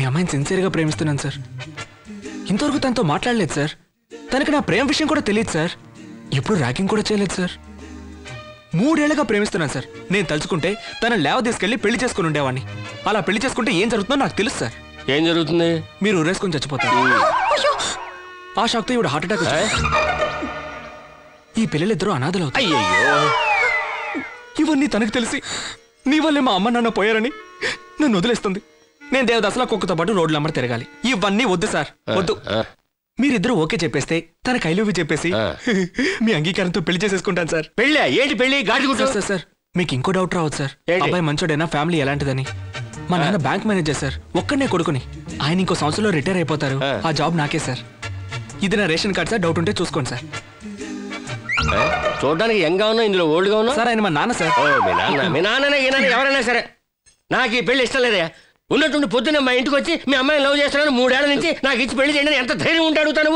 మీ అమ్మాయిని సిన్సియర్గా ప్రేమిస్తున్నాను సార్. ఇంతవరకు తనతో మాట్లాడలేదు సార్. తనకి నా ప్రేమ విషయం కూడా తెలియదు సార్. ఎప్పుడు ర్యాకింగ్ కూడా చేయలేదు సార్. 3 ఏళ్లుగా ప్రేమిస్తున్నాను సార్. నేను తలుచుకుంటే తన లేవ తీసుకెళ్లి పెళ్లి చేసుకుని ఉండేవాడిని. అలా పెళ్లి చేసుకుంటే ఏం జరుగుతుందో నాకు తెలుసు సార్. ఏం జరుగుతుంది? మీరు ఊరేసుకొని చచ్చిపోతారు. ఆ షాక్తో ఇవిడ హార్ట్ అటాక్ ఈ పిల్లలిద్దరూ అనాథలు అవుతారు. అయ్యయ్యో, ఇవన్నీ తనకు తెలిసి నీ వల్లే మా అమ్మ నాన్న పోయారని నన్ను వదిలేస్తుంది. నేను దేవదాసులా కుక్కతో పాటు రోడ్లు అమ్మడి తిరగాలి. ఇవన్నీ వద్దు సార్, వద్దు. మీరిద్దరూ ఓకే చెప్పేస్తే తన కైలువి చెప్పేసి మీ అంగీకారంతో పెళ్లి చేసేసుకుంటాను సార్. పెళ్ళా? ఏంటి పెళ్లి? సార్ సార్ మీకు ఇంకో డౌట్ రావచ్చు సార్. అబ్బాయి మంచోడైనా, ఫ్యామిలీ ఎలాంటిదని. మా నాన్న బ్యాంక్ మేనేజర్ సార్. ఒక్కడనే కొడుకుని. ఆయన ఇంకో సంవత్సరంలో రిటైర్ అయిపోతారు. ఆ జాబ్ నాకే సార్. ఇది నా రేషన్ కార్డ్ సార్. డౌట్ ఉంటే చూసుకోండి సార్. చూడడానికి యంగ్ గా ఉన్నా, ఇందులో ఓల్డ్ గా ఉన్నా. సార్ ఆయన మా నాన్న సార్. మీ నాన్ననే ఎవరైనా సరే నాకు ఈ పెళ్లి ఇష్టం లేదయా. ఉన్నట్టుండి పొద్దున్న మా ఇంటికి వచ్చి మీ అమ్మాయిని లవ్ చేస్తున్నాను 3 ఏళ్ల నుంచి నాకు ఇచ్చి పెళ్లి చేయండి ఎంత ధైర్యం ఉంటాడు తను.